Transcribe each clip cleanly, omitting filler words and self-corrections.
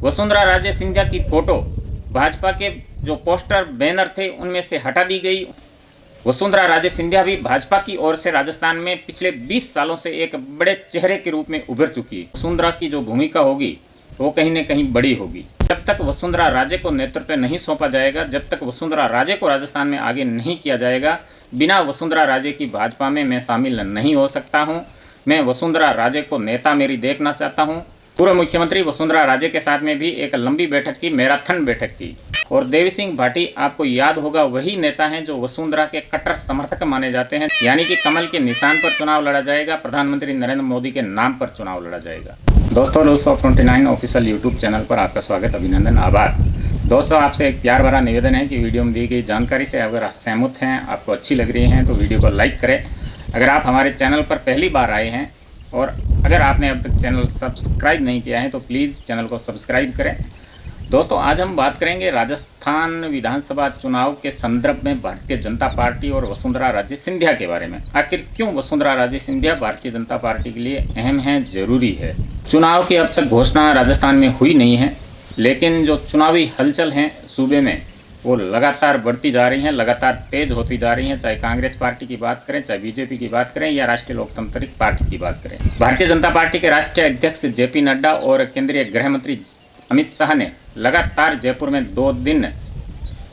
वसुंधरा राजे सिंधिया की फोटो भाजपा के जो पोस्टर बैनर थे उनमें से हटा दी गई। वसुंधरा राजे सिंधिया भी भाजपा की ओर से राजस्थान में पिछले 20 सालों से एक बड़े चेहरे के रूप में उभर चुकी है। वसुंधरा की जो भूमिका होगी वो कहीं न कहीं बड़ी होगी। जब तक वसुंधरा राजे को नेतृत्व नहीं सौंपा जाएगा, जब तक वसुंधरा राजे को राजस्थान में आगे नहीं किया जाएगा, बिना वसुंधरा राजे की भाजपा में मैं शामिल नहीं हो सकता हूँ। मैं वसुंधरा राजे को नेता मेरी देखना चाहता हूँ। पूर्व मुख्यमंत्री वसुंधरा राजे के साथ में भी एक लंबी बैठक की, मैराथन बैठक की। और देवी सिंह भाटी, आपको याद होगा, वही नेता हैं जो वसुंधरा के कट्टर समर्थक माने जाते हैं। यानी कि कमल के निशान पर चुनाव लड़ा जाएगा, प्रधानमंत्री नरेंद्र मोदी के नाम पर चुनाव लड़ा जाएगा। दोस्तों, rules of 29 official YouTube channel पर आपका स्वागत, अभिनंदन, आभार। दोस्तों, आपसे एक प्यार भरा निवेदन है कि वीडियो में दी गई जानकारी से अगर आप सहमत हैं, आपको अच्छी लग रही हैं, तो वीडियो को लाइक करें। अगर आप हमारे चैनल पर पहली बार आए हैं और अगर आपने अब तक चैनल सब्सक्राइब नहीं किया है तो प्लीज़ चैनल को सब्सक्राइब करें। दोस्तों, आज हम बात करेंगे राजस्थान विधानसभा चुनाव के संदर्भ में भारतीय जनता पार्टी और वसुंधरा राजे सिंधिया के बारे में। आखिर क्यों वसुंधरा राजे सिंधिया भारतीय जनता पार्टी के लिए अहम है, जरूरी है। चुनाव की अब तक घोषणा राजस्थान में हुई नहीं है, लेकिन जो चुनावी हलचल हैं सूबे में वो लगातार बढ़ती जा रही हैं, लगातार तेज होती जा रही हैं। चाहे कांग्रेस पार्टी की बात करें, चाहे बीजेपी की बात करें या राष्ट्रीय लोकतांत्रिक पार्टी की बात करें। भारतीय जनता पार्टी के राष्ट्रीय अध्यक्ष जेपी नड्डा और केंद्रीय गृह मंत्री अमित शाह ने लगातार जयपुर में 2 दिन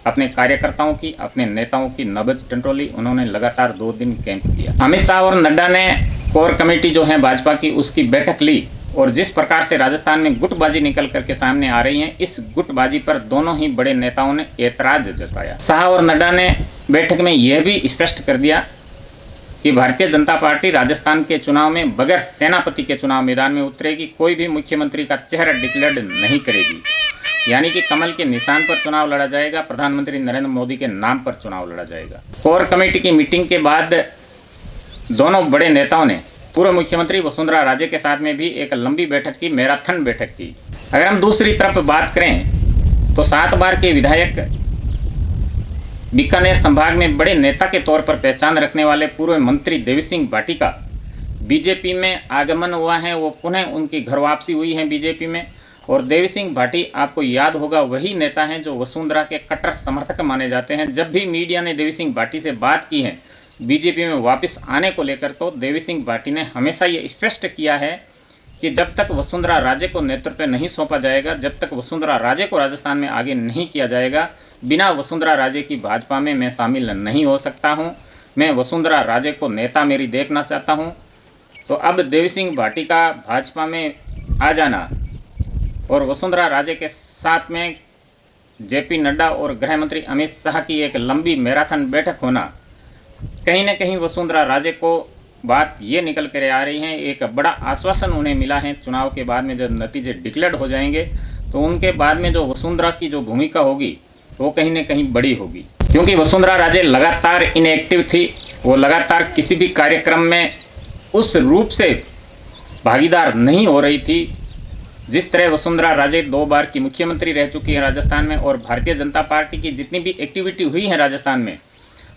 अपने कार्यकर्ताओं की, अपने नेताओं की नब्ज टंटोली। उन्होंने लगातार 2 दिन कैंप किया। अमित शाह और नड्डा ने कोर कमेटी जो है भाजपा की, उसकी बैठक ली और जिस प्रकार से राजस्थान में गुटबाजी निकल करके सामने आ रही है, इस गुटबाजी पर दोनों ही बड़े नेताओं ने ऐतराज जताया। शाह और नड्डा ने बैठक में यह भी स्पष्ट कर दिया कि भारतीय जनता पार्टी राजस्थान के चुनाव में बगैर सेनापति के चुनाव मैदान में उतरेगी, कोई भी मुख्यमंत्री का चेहरा डिक्लेयर नहीं करेगी। यानी कि कमल के निशान पर चुनाव लड़ा जाएगा, प्रधानमंत्री नरेंद्र मोदी के नाम पर चुनाव लड़ा जाएगा। कोर कमेटी की मीटिंग के बाद दोनों बड़े नेताओं ने पूर्व मुख्यमंत्री वसुंधरा राजे के साथ में भी एक लंबी बैठक की, मैराथन बैठक की। अगर हम दूसरी तरफ बात करें तो 7 बार के विधायक, बीकानेर संभाग में बड़े नेता के तौर पर पहचान रखने वाले पूर्व मंत्री देवी सिंह भाटी का बीजेपी में आगमन हुआ है। वो पुनः उनकी घर वापसी हुई है बीजेपी में। और देवी सिंह भाटी, आपको याद होगा, वही नेता हैं जो वसुंधरा के कट्टर समर्थक माने जाते हैं। जब भी मीडिया ने देवी सिंह भाटी से बात की है बीजेपी में वापस आने को लेकर, तो देवी सिंह भाटी ने हमेशा ये स्पष्ट किया है कि जब तक वसुंधरा राजे को नेतृत्व नहीं सौंपा जाएगा, जब तक वसुंधरा राजे को राजस्थान में आगे नहीं किया जाएगा, बिना वसुंधरा राजे की भाजपा में मैं शामिल नहीं हो सकता हूं। मैं वसुंधरा राजे को नेता मेरी देखना चाहता हूं। तो अब देवी सिंह भाटी का भाजपा में आ जाना और वसुंधरा राजे के साथ में जेपी नड्डा और गृह मंत्री अमित शाह की एक लंबी मैराथन बैठक होना, कहीं न कहीं वसुंधरा राजे को बात ये निकल कर आ रही है, एक बड़ा आश्वासन उन्हें मिला है। चुनाव के बाद में जब नतीजे डिक्लेयर हो जाएंगे तो उनके बाद में जो वसुंधरा की जो भूमिका होगी वो कहीं न कहीं बड़ी होगी। क्योंकि वसुंधरा राजे लगातार इनएक्टिव थी, वो लगातार किसी भी कार्यक्रम में उस रूप से भागीदार नहीं हो रही थी जिस तरह वसुंधरा राजे 2 बार की मुख्यमंत्री रह चुकी है राजस्थान में। और भारतीय जनता पार्टी की जितनी भी एक्टिविटी हुई है राजस्थान में,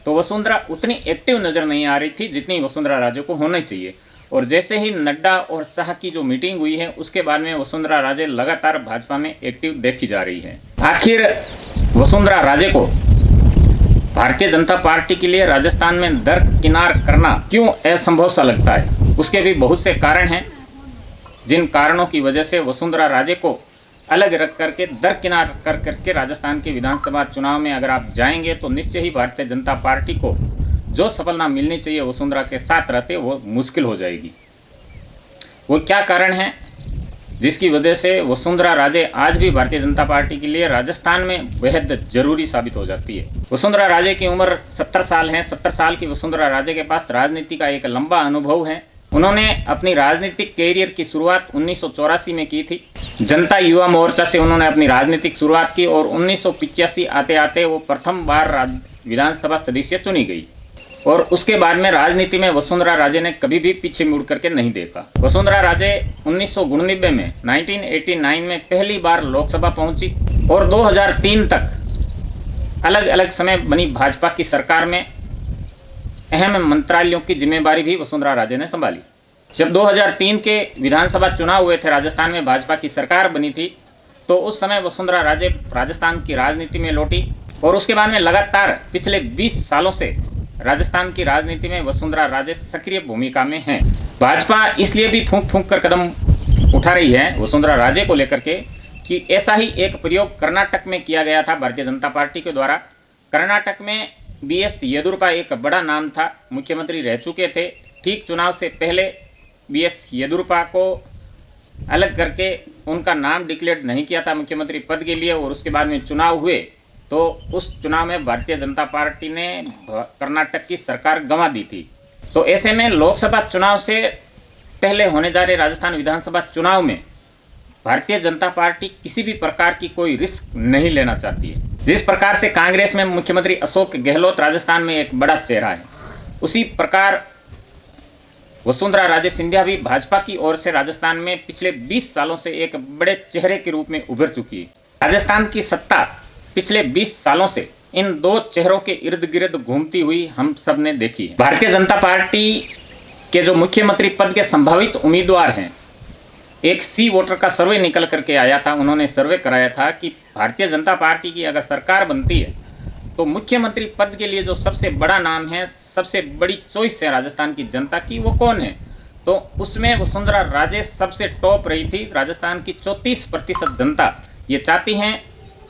तो वसुंधरा उतनी एक्टिव नज़र नहीं आ रही थी जितनी वसुंधरा राजे को होना चाहिए। और जैसे ही नड्डा और शाह की जो मीटिंग हुई है उसके बाद में वसुंधरा राजे लगातार भाजपा में एक्टिव देखी जा रही है। आखिर वसुंधरा राजे को भारतीय जनता पार्टी के लिए राजस्थान में दरकिनार करना क्यों असंभव सा लगता है? उसके भी बहुत से कारण हैं, जिन कारणों की वजह से वसुंधरा राजे को अलग रख करके, दरकिनार कर करके राजस्थान के विधानसभा चुनाव में अगर आप जाएंगे तो निश्चय ही भारतीय जनता पार्टी को जो सफलता मिलनी चाहिए वसुंधरा के साथ रहते वो मुश्किल हो जाएगी। वो क्या कारण है जिसकी वजह से वसुंधरा राजे आज भी भारतीय जनता पार्टी के लिए राजस्थान में बेहद जरूरी साबित हो जाती है? वसुंधरा राजे की उम्र 70 साल है। 70 साल की वसुंधरा राजे के पास राजनीति का एक लंबा अनुभव है। उन्होंने अपनी राजनीतिक कैरियर की शुरुआत 1984 में की थी। जनता युवा मोर्चा से उन्होंने अपनी राजनीतिक शुरुआत की और 1985 आते आते वो प्रथम बार विधानसभा सदस्य चुनी गई। और उसके बाद में राजनीति में वसुंधरा राजे ने कभी भी पीछे मुड़ करके नहीं देखा। वसुंधरा राजे 1999 में 1989 में पहली बार लोकसभा पहुंची और 2003 तक अलग अलग समय बनी भाजपा की सरकार में अहम मंत्रालयों की जिम्मेदारी भी वसुंधरा राजे ने संभाली। जब 2003 के विधानसभा चुनाव हुए थे, राजस्थान में भाजपा की सरकार बनी थी, तो उस समय वसुंधरा राजे राजस्थान की राजनीति में लौटी और उसके बाद में लगातार पिछले 20 सालों से राजस्थान की राजनीति में वसुंधरा राजे सक्रिय भूमिका में हैं। भाजपा इसलिए भी फूंक फूंक कर कदम उठा रही है वसुंधरा राजे को लेकर के कि ऐसा ही एक प्रयोग कर्नाटक में किया गया था भारतीय जनता पार्टी के द्वारा। कर्नाटक में बीएस येदुरप्पा एक बड़ा नाम था, मुख्यमंत्री रह चुके थे। ठीक चुनाव से पहले बीएस येदुरप्पा को अलग करके उनका नाम डिक्लेयर नहीं किया था मुख्यमंत्री पद के लिए, और उसके बाद में चुनाव हुए तो उस चुनाव में भारतीय जनता पार्टी ने कर्नाटक की सरकार गंवा दी थी। तो ऐसे में लोकसभा चुनाव से पहले होने जा रहे राजस्थान विधानसभा चुनाव में भारतीय जनता पार्टी किसी भी प्रकार की कोई रिस्क नहीं लेना चाहती है। जिस प्रकार से कांग्रेस में मुख्यमंत्री अशोक गहलोत राजस्थान में एक बड़ा चेहरा है, उसी प्रकार वसुंधरा राजे सिंधिया भी भाजपा की ओर से राजस्थान में पिछले 20 सालों से एक बड़े चेहरे के रूप में उभर चुकी है। राजस्थान की सत्ता पिछले 20 सालों से इन दो चेहरों के इर्द गिर्द घूमती हुई हम सब ने देखी है। भारतीय जनता पार्टी के जो मुख्यमंत्री पद के संभावित उम्मीदवार हैं, एक सी वोटर का सर्वे निकल करके आया था। उन्होंने सर्वे कराया था कि भारतीय जनता पार्टी की अगर सरकार बनती है तो मुख्यमंत्री पद के लिए जो सबसे बड़ा नाम है, सबसे बड़ी चॉइस है राजस्थान की जनता की, वो कौन है। तो उसमें वसुंधरा राजे सबसे टॉप रही थी। राजस्थान की 34% जनता ये चाहती हैं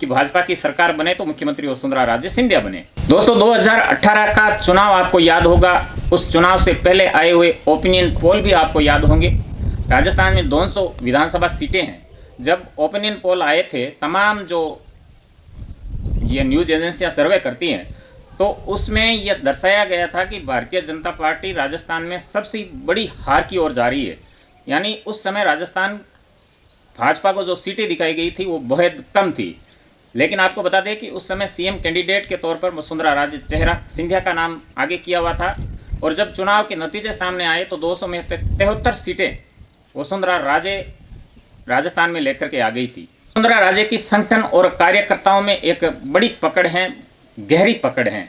कि भाजपा की सरकार बने तो मुख्यमंत्री वसुंधरा राजे सिंधिया बने। दोस्तों, 2018 का चुनाव आपको याद होगा, उस चुनाव से पहले आए हुए ओपिनियन पोल भी आपको याद होंगे। राजस्थान में 200 विधानसभा सीटें हैं। जब ओपिनियन पोल आए थे, तमाम जो ये न्यूज एजेंसियां सर्वे करती हैं, तो उसमें यह दर्शाया गया था कि भारतीय जनता पार्टी राजस्थान में सबसे बड़ी हार की ओर जा रही है। यानी उस समय राजस्थान भाजपा को जो सीटें दिखाई गई थी वो बहुत कम थी। लेकिन आपको बता दें कि उस समय सीएम कैंडिडेट के तौर पर वसुंधरा राजे चेहरा सिंधिया का नाम आगे किया हुआ था, और जब चुनाव के नतीजे सामने आए तो 200 में 73 सीटें वसुंधरा राजे राजस्थान में लेकर के आ गई थी। वसुंधरा राजे की संगठन और कार्यकर्ताओं में एक बड़ी पकड़ है, गहरी पकड़ है।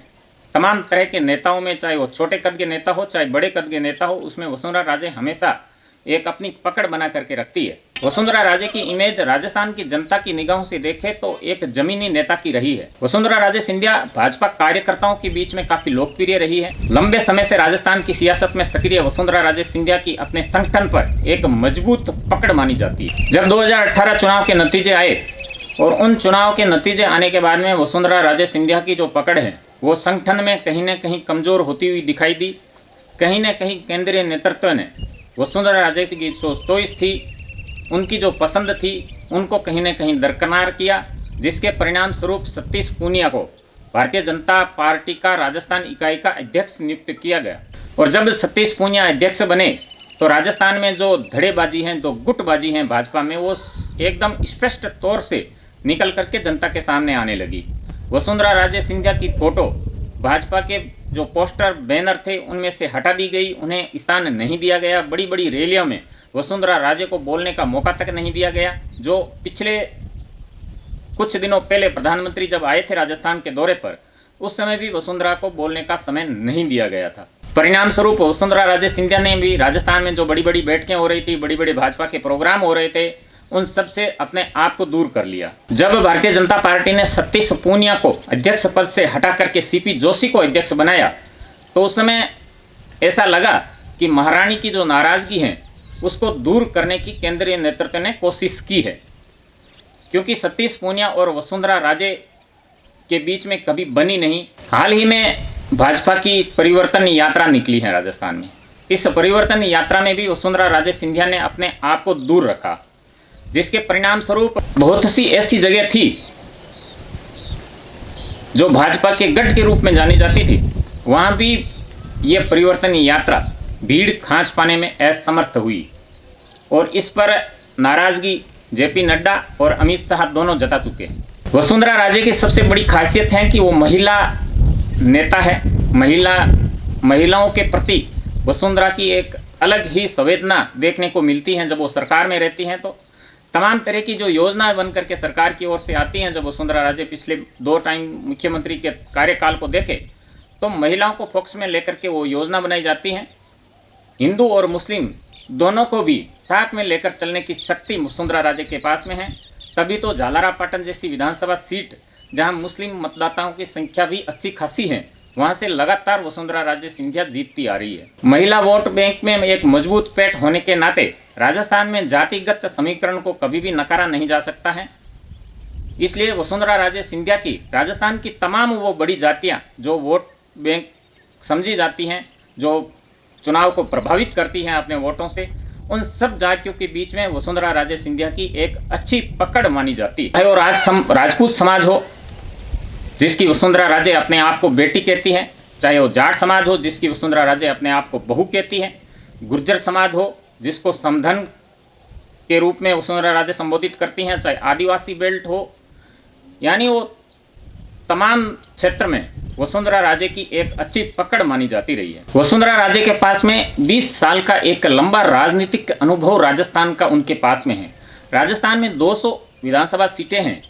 तमाम तरह के नेताओं में, चाहे वो छोटे कद के नेता हो चाहे बड़े कद के नेता हो, उसमें वसुंधरा राजे हमेशा एक अपनी पकड़ बना करके रखती है। वसुंधरा राजे की इमेज राजस्थान की जनता की निगाहों से देखे तो एक जमीनी नेता की रही है। वसुंधरा राजे सिंधिया भाजपा कार्यकर्ताओं के बीच में काफी लोकप्रिय रही है। लंबे समय से राजस्थान की सियासत में सक्रिय वसुंधरा राजे सिंधिया की अपने संगठन पर एक मजबूत पकड़ मानी जाती है। जब 2018 चुनाव के नतीजे आए और उन चुनाव के नतीजे आने के बाद में वसुंधरा राजे सिंधिया की जो पकड़ है वो संगठन में कहीं न कहीं कमजोर होती हुई दिखाई दी। कहीं न कहीं केंद्रीय नेतृत्व ने वसुंधरा राजे की जो चॉइस थी, उनकी जो पसंद थी, उनको कहीं न कहीं दरकिनार किया, जिसके परिणाम स्वरूप सतीश पूनिया को भारतीय जनता पार्टी का राजस्थान इकाई का अध्यक्ष नियुक्त किया गया। और जब सतीश पूनिया अध्यक्ष बने तो राजस्थान में जो धड़ेबाजी हैं, जो गुटबाजी हैं भाजपा में, वो एकदम स्पष्ट तौर से निकल करके जनता के सामने आने लगी। वसुंधरा राजे सिंधिया की फोटो भाजपा के जो पोस्टर बैनर थे उनमें से हटा दी गई, उन्हें स्थान नहीं दिया गया। बड़ी बड़ी रैलियों में वसुंधरा राजे को बोलने का मौका तक नहीं दिया गया। जो पिछले कुछ दिनों पहले प्रधानमंत्री जब आए थे राजस्थान के दौरे पर, उस समय भी वसुंधरा को बोलने का समय नहीं दिया गया था। परिणाम स्वरूप वसुंधरा राजे सिंधिया ने भी राजस्थान में जो बड़ी बड़ी बैठकें हो रही थी, बड़ी बड़ी भाजपा के प्रोग्राम हो रहे थे, उन सब से अपने आप को दूर कर लिया। जब भारतीय जनता पार्टी ने सतीश पूनिया को अध्यक्ष पद से हटा करके सीपी जोशी को अध्यक्ष बनाया, तो उस समय ऐसा लगा कि महारानी की जो नाराजगी है उसको दूर करने की केंद्रीय नेतृत्व ने कोशिश की है, क्योंकि सतीश पूनिया और वसुंधरा राजे के बीच में कभी बनी नहीं। हाल ही में भाजपा की परिवर्तन यात्रा निकली है राजस्थान में। इस परिवर्तन यात्रा में भी वसुंधरा राजे सिंधिया ने अपने आप को दूर रखा, जिसके परिणाम स्वरूप बहुत सी ऐसी जगह थी जो भाजपा के गढ़ के रूप में जानी जाती थी, वहां भी ये परिवर्तन यात्रा भीड़ खांच पाने में असमर्थ हुई। और इस पर नाराजगी जेपी नड्डा और अमित शाह दोनों जता चुके हैं। वसुंधरा राजे की सबसे बड़ी खासियत है कि वो महिला नेता है। महिलाओं के प्रति वसुंधरा की एक अलग ही संवेदना देखने को मिलती है। जब वो सरकार में रहती हैं तो तमाम तरह की जो योजनाएं बन करके सरकार की ओर से आती हैं, जब वसुंधरा राजे पिछले 2 टाइम मुख्यमंत्री के कार्यकाल को देखे तो महिलाओं को फोकस में लेकर के वो योजना बनाई जाती हैं। हिंदू और मुस्लिम दोनों को भी साथ में लेकर चलने की शक्ति वसुंधरा राजे के पास में है। तभी तो झालरापाटन जैसी विधानसभा सीट जहां मुस्लिम मतदाताओं की संख्या भी अच्छी खासी है, वहां से लगातार वसुंधरा राजे सिंधिया जीतती आ रही है। महिला वोट बैंक में एक मजबूत पैठ होने के नाते राजस्थान में जातिगत समीकरण को कभी भी नकारा नहीं जा सकता है। इसलिए वसुंधरा राजे सिंधिया की राजस्थान की तमाम वो बड़ी जातियां जो वोट बैंक समझी जाती हैं, जो चुनाव को प्रभावित करती हैं अपने वोटों से, उन सब जातियों के बीच में वसुंधरा राजे सिंधिया की एक अच्छी पकड़ मानी जाती है। चाहे वो राजपूत समाज हो जिसकी वसुंधरा राजे अपने आप को बेटी कहती है, चाहे वो जाट समाज हो जिसकी वसुंधरा राजे अपने आप को बहू कहती है, गुर्जर समाज हो जिसको समधन के रूप में वसुंधरा राजे संबोधित करती हैं, चाहे आदिवासी बेल्ट हो, यानी वो तमाम क्षेत्र में वसुंधरा राजे की एक अच्छी पकड़ मानी जाती रही है। वसुंधरा राजे के पास में 20 साल का एक लंबा राजनीतिक अनुभव राजस्थान का उनके पास में है। राजस्थान में 200 विधानसभा सीटें हैं,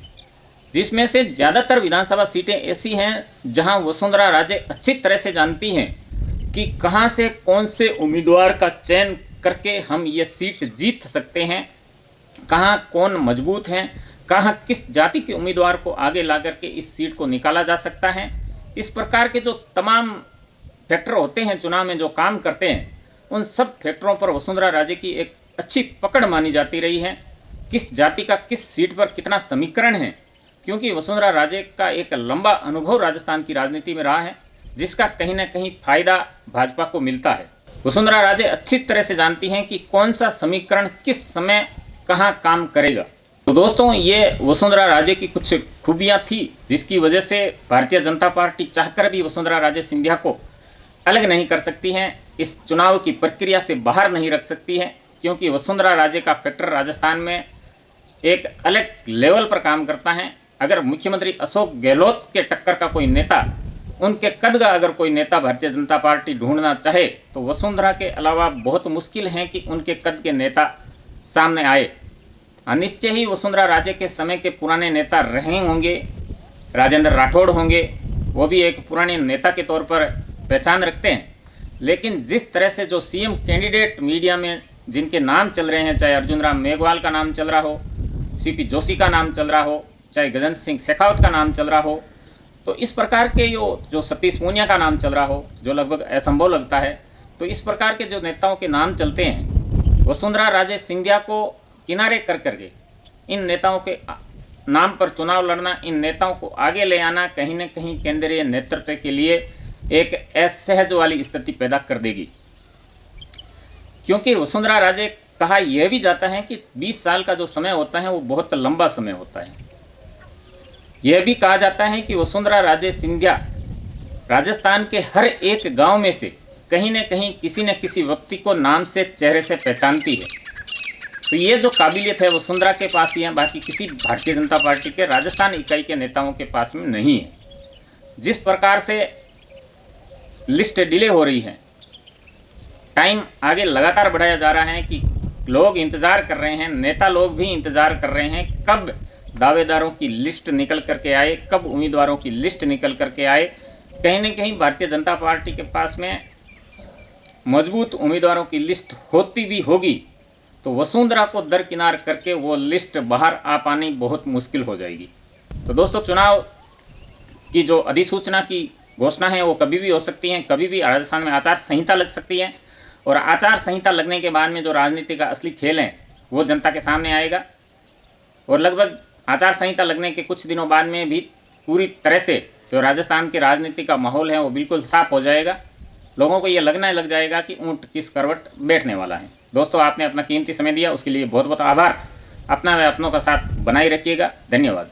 जिसमें से ज़्यादातर विधानसभा सीटें ऐसी हैं जहां वसुंधरा राजे अच्छी तरह से जानती हैं कि कहां से कौन से उम्मीदवार का चयन करके हम ये सीट जीत सकते हैं, कहां कौन मजबूत हैं, कहां किस जाति के उम्मीदवार को आगे ला करके इस सीट को निकाला जा सकता है। इस प्रकार के जो तमाम फैक्टर होते हैं चुनाव में जो काम करते हैं, उन सब फैक्टरों पर वसुंधरा राजे की एक अच्छी पकड़ मानी जाती रही है। किस जाति का किस सीट पर कितना समीकरण है, क्योंकि वसुंधरा राजे का एक लंबा अनुभव राजस्थान की राजनीति में रहा है, जिसका कहीं ना कहीं फायदा भाजपा को मिलता है। वसुंधरा राजे अच्छी तरह से जानती हैं कि कौन सा समीकरण किस समय कहाँ काम करेगा। तो दोस्तों, ये वसुंधरा राजे की कुछ खूबियाँ थी जिसकी वजह से भारतीय जनता पार्टी चाहकर भी वसुंधरा राजे सिंधिया को अलग नहीं कर सकती हैं, इस चुनाव की प्रक्रिया से बाहर नहीं रख सकती है, क्योंकि वसुंधरा राजे का फैक्टर राजस्थान में एक अलग लेवल पर काम करता है। अगर मुख्यमंत्री अशोक गहलोत के टक्कर का कोई नेता, उनके कद का अगर कोई नेता भारतीय जनता पार्टी ढूंढना चाहे तो वसुंधरा के अलावा बहुत मुश्किल है कि उनके कद के नेता सामने आए। निश्चय ही वसुंधरा राजे के समय के पुराने नेता रहे होंगे, राजेंद्र राठौड़ होंगे, वो भी एक पुराने नेता के तौर पर पहचान रखते हैं। लेकिन जिस तरह से जो सीएम कैंडिडेट मीडिया में जिनके नाम चल रहे हैं, चाहे अर्जुन राम मेघवाल का नाम चल रहा हो, सीपी जोशी का नाम चल रहा हो, चाहे गजेंद्र सिंह शेखावत का नाम चल रहा हो, तो इस प्रकार के जो सतीश पूनिया का नाम चल रहा हो, जो लगभग असंभव लगता है, तो इस प्रकार के जो नेताओं के नाम चलते हैं, वसुंधरा राजे सिंधिया को किनारे कर करके इन नेताओं के नाम पर चुनाव लड़ना, इन नेताओं को आगे ले आना कहीं न कहीं केंद्रीय नेतृत्व के लिए एक असहज वाली स्थिति पैदा कर देगी। क्योंकि वसुंधरा राजे कहा यह भी जाता है कि 20 साल का जो समय होता है वो बहुत लंबा समय होता है। यह भी कहा जाता है कि वसुंधरा राजे सिंधिया राजस्थान के हर एक गांव में से कहीं न कहीं किसी न किसी व्यक्ति को नाम से, चेहरे से पहचानती है। तो ये जो काबिलियत है वसुंधरा के पास ही है, बाकी किसी भारतीय जनता पार्टी के राजस्थान इकाई के नेताओं के पास में नहीं है। जिस प्रकार से लिस्ट डिले हो रही है, टाइम आगे लगातार बढ़ाया जा रहा है कि लोग इंतज़ार कर रहे हैं, नेता लोग भी इंतज़ार कर रहे हैं कब दावेदारों की लिस्ट निकल करके आए, कब उम्मीदवारों की लिस्ट निकल करके आए। कहीं न कहीं भारतीय जनता पार्टी के पास में मजबूत उम्मीदवारों की लिस्ट होती भी होगी तो वसुंधरा को दरकिनार करके वो लिस्ट बाहर आ पानी बहुत मुश्किल हो जाएगी। तो दोस्तों, चुनाव की जो अधिसूचना की घोषणा है वो कभी भी हो सकती है, कभी भी राजस्थान में आचार संहिता लग सकती है, और आचार संहिता लगने के बाद में जो राजनीति का असली खेल है वो जनता के सामने आएगा। और लगभग आचार संहिता लगने के कुछ दिनों बाद में भी पूरी तरह से जो राजस्थान के राजनीति का माहौल है वो बिल्कुल साफ हो जाएगा। लोगों को ये लगने लग जाएगा कि ऊँट किस करवट बैठने वाला है। दोस्तों, आपने अपना कीमती समय दिया, उसके लिए बहुत बहुत आभार। अपना व अपनों का साथ बनाए रखिएगा। धन्यवाद।